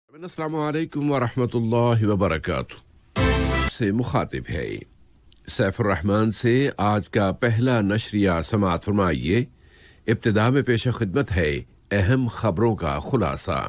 السلام علیکم ورحمۃ اللہ وبرکاتہ سے مخاطب ہے سیف الرحمان سے آج کا پہلا نشریہ سماعت فرمائیے۔ ابتدا میں پیش خدمت ہے اہم خبروں کا خلاصہ۔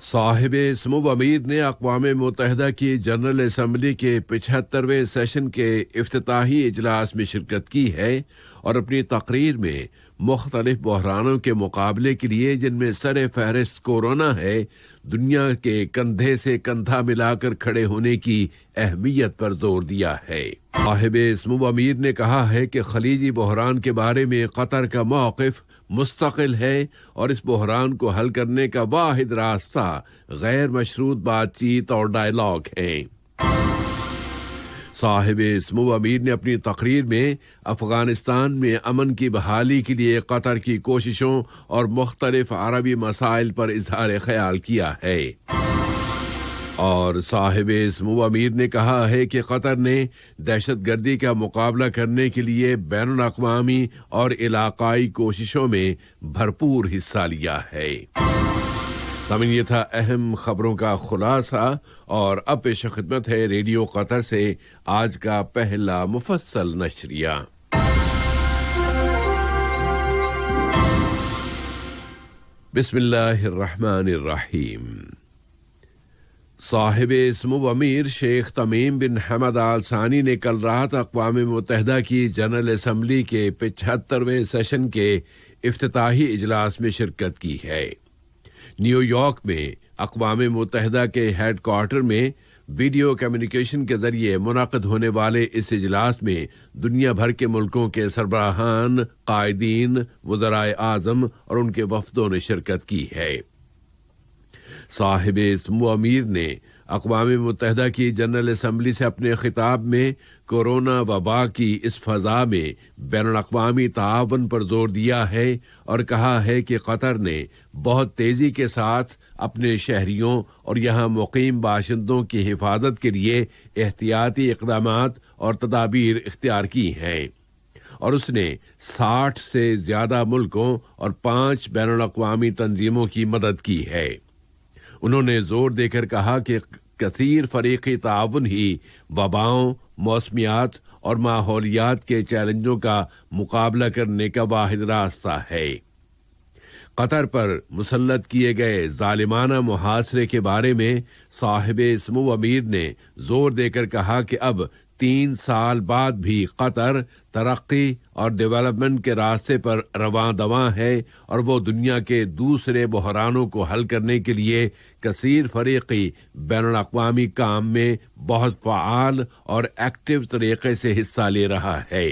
صاحب سمو امیر نے اقوام متحدہ کی جنرل اسمبلی کے 75ویں سیشن کے افتتاحی اجلاس میں شرکت کی ہے اور اپنی تقریر میں مختلف بحرانوں کے مقابلے کے لیے جن میں سر فہرست کورونا ہے، دنیا کے کندھے سے کندھا ملا کر کھڑے ہونے کی اہمیت پر زور دیا ہے۔ صاحب سمو امیر نے کہا ہے کہ خلیجی بحران کے بارے میں قطر کا موقف مستقل ہے اور اس بحران کو حل کرنے کا واحد راستہ غیر مشروط بات چیت اور ڈائیلاگ ہے۔ صاحب سمو امیر نے اپنی تقریر میں افغانستان میں امن کی بحالی کے لیے قطر کی کوششوں اور مختلف عربی مسائل پر اظہار خیال کیا ہے، اور صاحب سمو امیر نے کہا ہے کہ قطر نے دہشت گردی کا مقابلہ کرنے کے لیے بین الاقوامی اور علاقائی کوششوں میں بھرپور حصہ لیا ہے۔ تمام یہ تھا اہم خبروں کا خلاصہ، اور اب پیش خدمت ہے ریڈیو قطر سے آج کا پہلا مفصل نشریہ۔ بسم اللہ الرحمن الرحیم۔ صاحب سمو امیر شیخ تمیم بن حمد آل ثانی نے کل رات اقوام متحدہ کی جنرل اسمبلی کے 75ویں سیشن کے افتتاحی اجلاس میں شرکت کی ہے۔ نیو یارک میں اقوام متحدہ کے ہیڈ کوارٹر میں ویڈیو کمیونیکیشن کے ذریعے منعقد ہونے والے اس اجلاس میں دنیا بھر کے ملکوں کے سربراہان، قائدین، وزرائے اعظم اور ان کے وفدوں نے شرکت کی ہے۔ صاحب سمو امیر نے اقوام متحدہ کی جنرل اسمبلی سے اپنے خطاب میں کورونا وبا کی اس فضا میں بین الاقوامی تعاون پر زور دیا ہے اور کہا ہے کہ قطر نے بہت تیزی کے ساتھ اپنے شہریوں اور یہاں مقیم باشندوں کی حفاظت کے لیے احتیاطی اقدامات اور تدابیر اختیار کی ہیں، اور اس نے 60 سے زیادہ ملکوں اور 5 بین الاقوامی تنظیموں کی مدد کی ہے۔ انہوں نے زور دے کر کہا کہ کثیر فریقی تعاون ہی وباؤں، موسمیات اور ماحولیات کے چیلنجوں کا مقابلہ کرنے کا واحد راستہ ہے۔ قطر پر مسلط کیے گئے ظالمانہ محاصرے کے بارے میں صاحب سمو امیر نے زور دے کر کہا کہ اب 3 سال بعد بھی قطر ترقی اور ڈیولپمنٹ کے راستے پر رواں دواں ہے، اور وہ دنیا کے دوسرے بحرانوں کو حل کرنے کے لیے کثیر فریقی بین الاقوامی کام میں بہت فعال اور ایکٹیو طریقے سے حصہ لے رہا ہے۔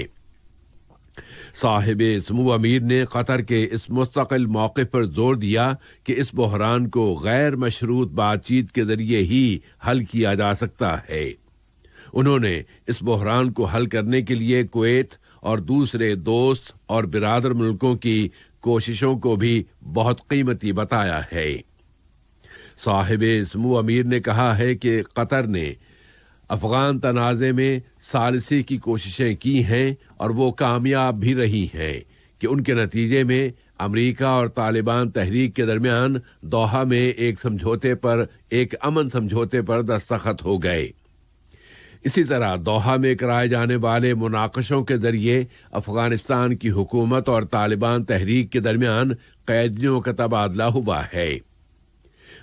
صاحب سمو امیر نے قطر کے اس مستقل موقف پر زور دیا کہ اس بحران کو غیر مشروط بات چیت کے ذریعے ہی حل کیا جا سکتا ہے۔ انہوں نے اس بحران کو حل کرنے کے لیے کویت اور دوسرے دوست اور برادر ملکوں کی کوششوں کو بھی بہت قیمتی بتایا ہے۔ صاحب سمو امیر نے کہا ہے کہ قطر نے افغان تنازع میں ثالثی کی کوششیں کی ہیں اور وہ کامیاب بھی رہی ہیں کہ ان کے نتیجے میں امریکہ اور طالبان تحریک کے درمیان دوحہ میں ایک امن سمجھوتے پر دستخط ہو گئے۔ اسی طرح دوحہ میں کرائے جانے والے مناقشوں کے ذریعے افغانستان کی حکومت اور طالبان تحریک کے درمیان قیدیوں کا تبادلہ ہوا ہے۔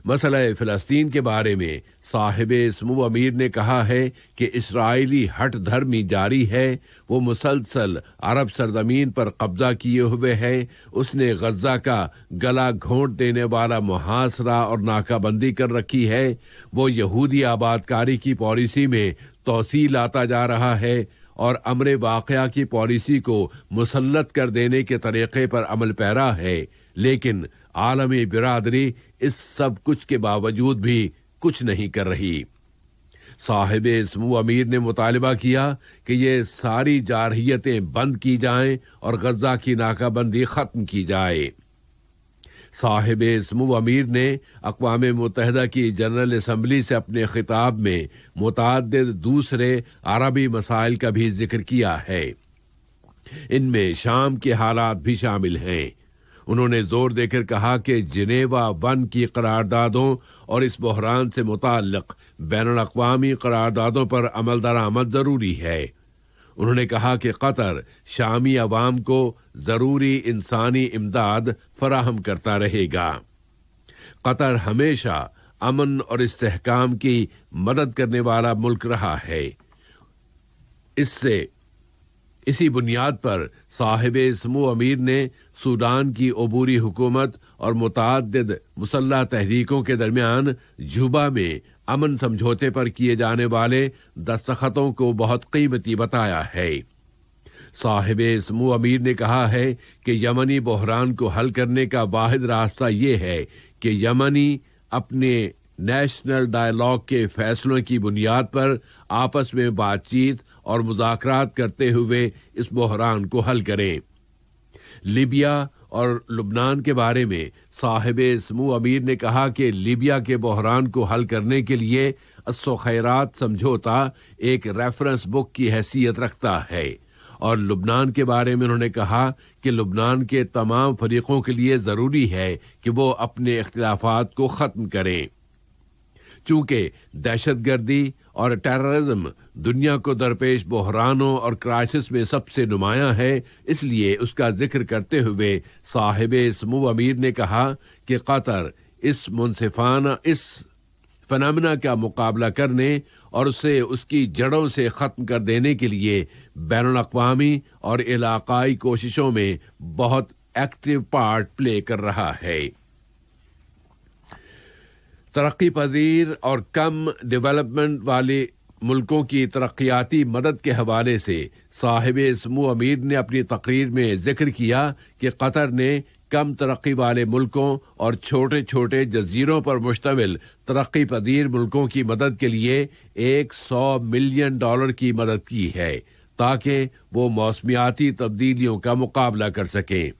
مسئلہ فلسطین کے بارے میں صاحب سمو امیر نے کہا ہے کہ اسرائیلی ہٹ دھرمی جاری ہے، وہ مسلسل عرب سرزمین پر قبضہ کیے ہوئے ہے، اس نے غزہ کا گلا گھونٹ دینے والا محاصرہ اور ناکہ بندی کر رکھی ہے، وہ یہودی آباد کاری کی پالیسی میں توسیع لاتا جا رہا ہے اور امر واقعہ کی پالیسی کو مسلط کر دینے کے طریقے پر عمل پیرا ہے، لیکن عالمی برادری اس سب کچھ کے باوجود بھی کچھ نہیں کر رہی۔ صاحب سمو امیر نے مطالبہ کیا کہ یہ ساری جارحیتیں بند کی جائیں اور غزہ کی ناکہ بندی ختم کی جائے۔ صاحب سمو امیر نے اقوام متحدہ کی جنرل اسمبلی سے اپنے خطاب میں متعدد دوسرے عربی مسائل کا بھی ذکر کیا ہے۔ ان میں شام کے حالات بھی شامل ہیں۔ انہوں نے زور دے کر کہا کہ جنیوا 1 کی قراردادوں اور اس بحران سے متعلق بین الاقوامی قراردادوں پر عمل درآمد ضروری ہے۔ انہوں نے کہا کہ قطر شامی عوام کو ضروری انسانی امداد فراہم کرتا رہے گا۔ قطر ہمیشہ امن اور استحکام کی مدد کرنے والا ملک رہا ہے۔ اسی بنیاد پر صاحب سمو امیر نے سوڈان کی عبوری حکومت اور متعدد مسلح تحریکوں کے درمیان جوبا میں امن سمجھوتے پر کیے جانے والے دستخطوں کو بہت قیمتی بتایا ہے۔ صاحب سمو امیر نے کہا ہے کہ یمنی بحران کو حل کرنے کا واحد راستہ یہ ہے کہ یمنی اپنے نیشنل ڈائیلاگ کے فیصلوں کی بنیاد پر آپس میں بات چیت اور مذاکرات کرتے ہوئے اس بحران کو حل کریں۔ لیبیا اور لبنان کے بارے میں صاحب سمو امیر نے کہا کہ لیبیا کے بحران کو حل کرنے کے لیے السخیرات سمجھوتا ایک ریفرنس بک کی حیثیت رکھتا ہے، اور لبنان کے بارے میں انہوں نے کہا کہ لبنان کے تمام فریقوں کے لیے ضروری ہے کہ وہ اپنے اختلافات کو ختم کریں۔ چونکہ دہشت گردی اور ٹیررزم دنیا کو درپیش بحرانوں اور کرائسس میں سب سے نمایاں ہے، اس لیے اس کا ذکر کرتے ہوئے صاحب سمو امیر نے کہا کہ قطر اس فنامنا کا مقابلہ کرنے اور اسے اس کی جڑوں سے ختم کر دینے کے لیے بین الاقوامی اور علاقائی کوششوں میں بہت ایکٹیو پارٹ پلے کر رہا ہے۔ ترقی پذیر اور کم ڈیولپمنٹ والے ملکوں کی ترقیاتی مدد کے حوالے سے صاحب سمو امیر نے اپنی تقریر میں ذکر کیا کہ قطر نے کم ترقی والے ملکوں اور چھوٹے چھوٹے جزیروں پر مشتمل ترقی پذیر ملکوں کی مدد کے لیے $100 ملین کی مدد کی ہے تاکہ وہ موسمیاتی تبدیلیوں کا مقابلہ کر سکیں۔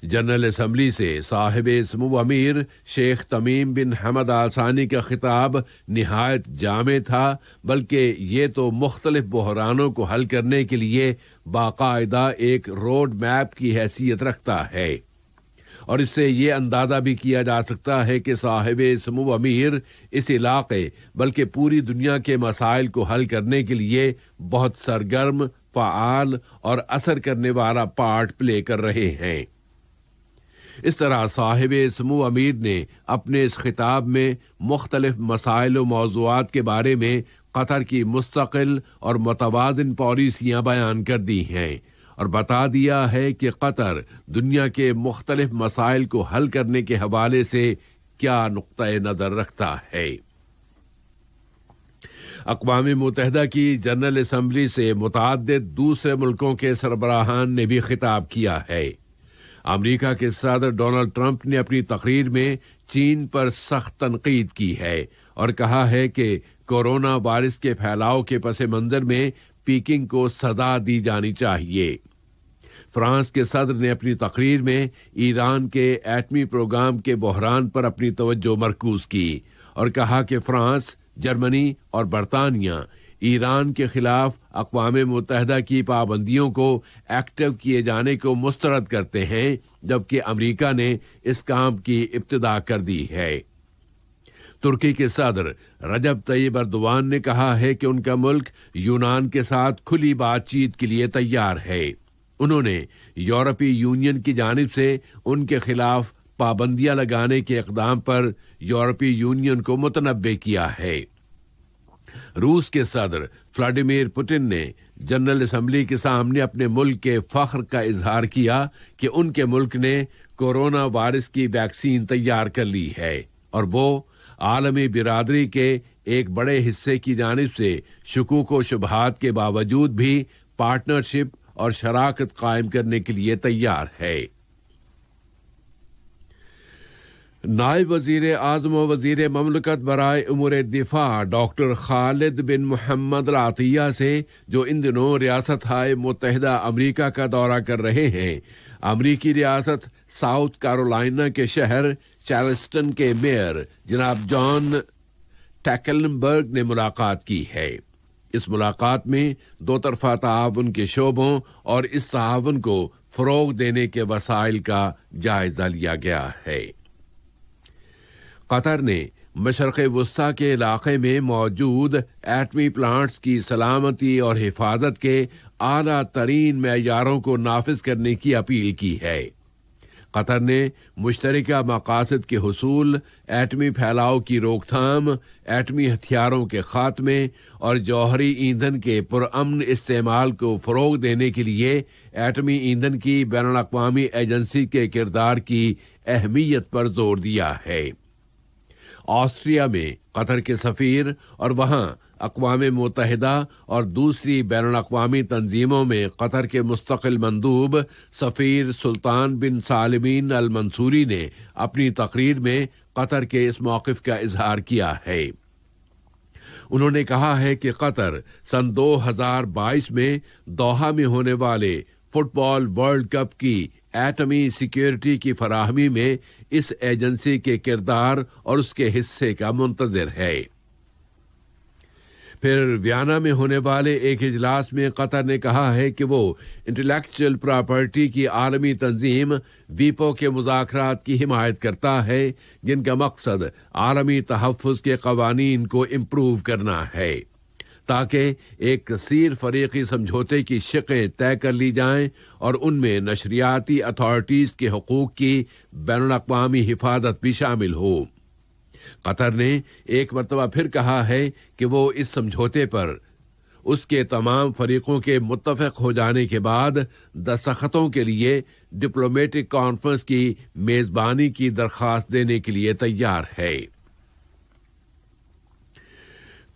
جنرل اسمبلی سے صاحب سمو امیر شیخ تمیم بن حمد آل ثانی کا خطاب نہایت جامع تھا، بلکہ یہ تو مختلف بحرانوں کو حل کرنے کے لیے باقاعدہ ایک روڈ میپ کی حیثیت رکھتا ہے، اور اس سے یہ اندازہ بھی کیا جا سکتا ہے کہ صاحب سمو امیر اس علاقے بلکہ پوری دنیا کے مسائل کو حل کرنے کے لیے بہت سرگرم، فعال اور اثر کرنے والا پارٹ پلے کر رہے ہیں۔ اس طرح صاحب سمو امیر نے اپنے اس خطاب میں مختلف مسائل و موضوعات کے بارے میں قطر کی مستقل اور متوازن پالیسیاں بیان کر دی ہیں اور بتا دیا ہے کہ قطر دنیا کے مختلف مسائل کو حل کرنے کے حوالے سے کیا نقطۂ نظر رکھتا ہے۔ اقوام متحدہ کی جنرل اسمبلی سے متعدد دوسرے ملکوں کے سربراہان نے بھی خطاب کیا ہے۔ امریکہ کے صدر ڈونلڈ ٹرمپ نے اپنی تقریر میں چین پر سخت تنقید کی ہے اور کہا ہے کہ کورونا وائرس کے پھیلاؤ کے پس منظر میں پیکنگ کو سزا دی جانی چاہیے۔ فرانس کے صدر نے اپنی تقریر میں ایران کے ایٹمی پروگرام کے بحران پر اپنی توجہ مرکوز کی اور کہا کہ فرانس، جرمنی اور برطانیہ ایران کے خلاف اقوام متحدہ کی پابندیوں کو ایکٹیو کیے جانے کو مسترد کرتے ہیں، جبکہ امریکہ نے اس کام کی ابتدا کر دی ہے۔ ترکی کے صدر رجب طیب ایردوان نے کہا ہے کہ ان کا ملک یونان کے ساتھ کھلی بات چیت کے لیے تیار ہے۔ انہوں نے یورپی یونین کی جانب سے ان کے خلاف پابندیاں لگانے کے اقدام پر یورپی یونین کو متنبع کیا ہے۔ روس کے صدر ولاڈیمیر پوٹن نے جنرل اسمبلی کے سامنے اپنے ملک کے فخر کا اظہار کیا کہ ان کے ملک نے کورونا وائرس کی ویکسین تیار کر لی ہے اور وہ عالمی برادری کے ایک بڑے حصے کی جانب سے شکوک و شبہات کے باوجود بھی پارٹنرشپ اور شراکت قائم کرنے کے لیے تیار ہے۔ نائب وزیر اعظم و وزیر مملکت برائے امور دفاع ڈاکٹر خالد بن محمد العطیہ سے جو ان دنوں ریاستہائے متحدہ امریکہ کا دورہ کر رہے ہیں، امریکی ریاست ساؤتھ کیرولائنا کے شہر چارلسٹن کے میئر جناب جان ٹیکلنبرگ نے ملاقات کی ہے۔ اس ملاقات میں دو طرفہ تعاون کے شعبوں اور اس تعاون کو فروغ دینے کے وسائل کا جائزہ لیا گیا ہے۔ قطر نے مشرق وسطی کے علاقے میں موجود ایٹمی پلانٹس کی سلامتی اور حفاظت کے اعلیٰ ترین معیاروں کو نافذ کرنے کی اپیل کی ہے۔ قطر نے مشترکہ مقاصد کے حصول، ایٹمی پھیلاؤ کی روک تھام، ایٹمی ہتھیاروں کے خاتمے اور جوہری ایندھن کے پرامن استعمال کو فروغ دینے کے لیے ایٹمی ایندھن کی بین الاقوامی ایجنسی کے کردار کی اہمیت پر زور دیا ہے۔ آسٹریا میں قطر کے سفیر اور وہاں اقوام متحدہ اور دوسری بین الاقوامی تنظیموں میں قطر کے مستقل مندوب سفیر سلطان بن سالمین المنصوری نے اپنی تقریر میں قطر کے اس موقف کا اظہار کیا ہے۔ انہوں نے کہا ہے کہ قطر سن 2022 میں دوحہ میں ہونے والے فٹ بال ورلڈ کپ کی ایٹمی سیکیورٹی کی فراہمی میں اس ایجنسی کے کردار اور اس کے حصے کا منتظر ہے۔ پھر ویانا میں ہونے والے ایک اجلاس میں قطر نے کہا ہے کہ وہ انٹلیکچوئل پراپرٹی کی عالمی تنظیم ویپو کے مذاکرات کی حمایت کرتا ہے، جن کا مقصد عالمی تحفظ کے قوانین کو امپروو کرنا ہے تاکہ ایک کثیر فریقی سمجھوتے کی شقیں طے کر لی جائیں اور ان میں نشریاتی اتھارٹیز کے حقوق کی بین الاقوامی حفاظت بھی شامل ہو۔ قطر نے ایک مرتبہ پھر کہا ہے کہ وہ اس سمجھوتے پر اس کے تمام فریقوں کے متفق ہو جانے کے بعد دستخطوں کے لیے ڈپلومیٹک کانفرنس کی میزبانی کی درخواست دینے کے لیے تیار ہے۔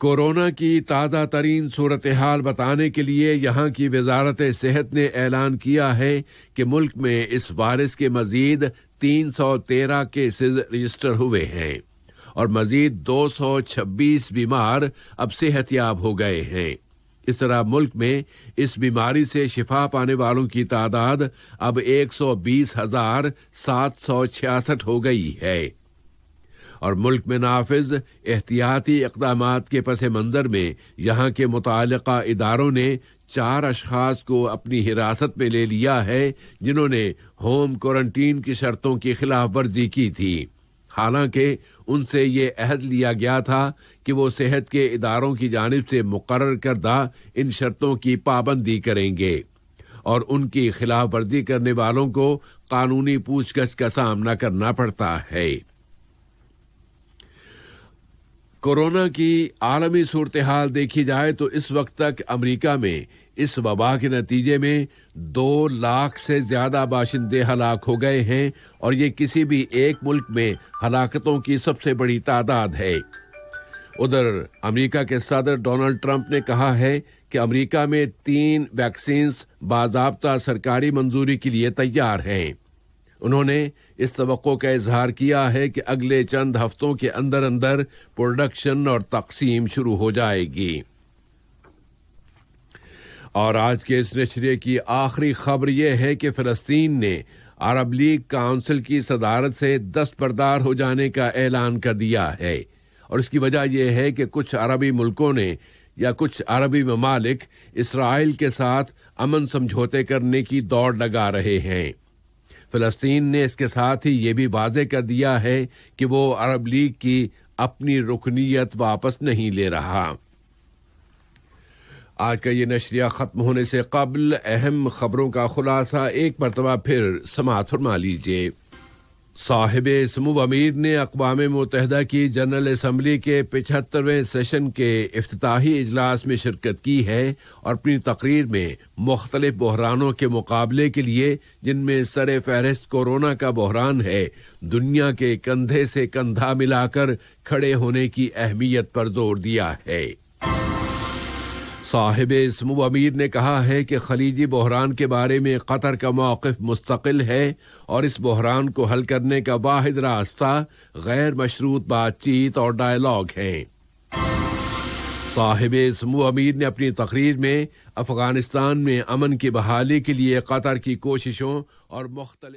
کورونا کی تازہ ترین صورتحال بتانے کے لیے یہاں کی وزارت صحت نے اعلان کیا ہے کہ ملک میں اس وائرس کے مزید 313 کیسز رجسٹر ہوئے ہیں اور مزید 226 بیمار اب صحت یاب ہو گئے ہیں۔ اس طرح ملک میں اس بیماری سے شفا پانے والوں کی تعداد اب 120,766 ہو گئی ہے، اور ملک میں نافذ احتیاطی اقدامات کے پس منظر میں یہاں کے متعلقہ اداروں نے 4 اشخاص کو اپنی حراست میں لے لیا ہے جنہوں نے ہوم کوارنٹین کی شرطوں کی خلاف ورزی کی تھی، حالانکہ ان سے یہ عہد لیا گیا تھا کہ وہ صحت کے اداروں کی جانب سے مقرر کردہ ان شرطوں کی پابندی کریں گے اور ان کی خلاف ورزی کرنے والوں کو قانونی پوچھ گچھ کا سامنا کرنا پڑتا ہے۔ کورونا کی عالمی صورتحال دیکھی جائے تو اس وقت تک امریکہ میں اس وبا کے نتیجے میں 2 لاکھ سے زیادہ باشندے ہلاک ہو گئے ہیں، اور یہ کسی بھی ایک ملک میں ہلاکتوں کی سب سے بڑی تعداد ہے۔ ادھر امریکہ کے صدر ڈونلڈ ٹرمپ نے کہا ہے کہ امریکہ میں 3 ویکسینز باضابطہ سرکاری منظوری کے لیے تیار ہیں۔ انہوں نے اس توقع کا اظہار کیا ہے کہ اگلے چند ہفتوں کے اندر اندر پروڈکشن اور تقسیم شروع ہو جائے گی۔ اور آج کے اس نشریے کی آخری خبر یہ ہے کہ فلسطین نے عرب لیگ کونسل کی صدارت سے دستبردار ہو جانے کا اعلان کر دیا ہے، اور اس کی وجہ یہ ہے کہ کچھ عربی ملکوں نے یا کچھ عربی ممالک اسرائیل کے ساتھ امن سمجھوتے کرنے کی دوڑ لگا رہے ہیں۔ فلسطین نے اس کے ساتھ ہی یہ بھی واضح کر دیا ہے کہ وہ عرب لیگ کی اپنی رکنیت واپس نہیں لے رہا۔ آج کا یہ نشریہ ختم ہونے سے قبل اہم خبروں کا خلاصہ ایک مرتبہ پھر سماعت فرما لیجیے۔ صاحب سمو امیر نے اقوام متحدہ کی جنرل اسمبلی کے 75ویں سیشن کے افتتاحی اجلاس میں شرکت کی ہے اور اپنی تقریر میں مختلف بحرانوں کے مقابلے کے لیے، جن میں سر فہرست کورونا کا بحران ہے، دنیا کے کندھے سے کندھا ملا کر کھڑے ہونے کی اہمیت پر زور دیا ہے۔ صاحب سمو امیر نے کہا ہے کہ خلیجی بحران کے بارے میں قطر کا موقف مستقل ہے اور اس بحران کو حل کرنے کا واحد راستہ غیر مشروط بات چیت اور ڈائیلاگ ہے۔ صاحب سمو امیر نے اپنی تقریر میں افغانستان میں امن کی بحالی کے لیے قطر کی کوششوں اور مختلف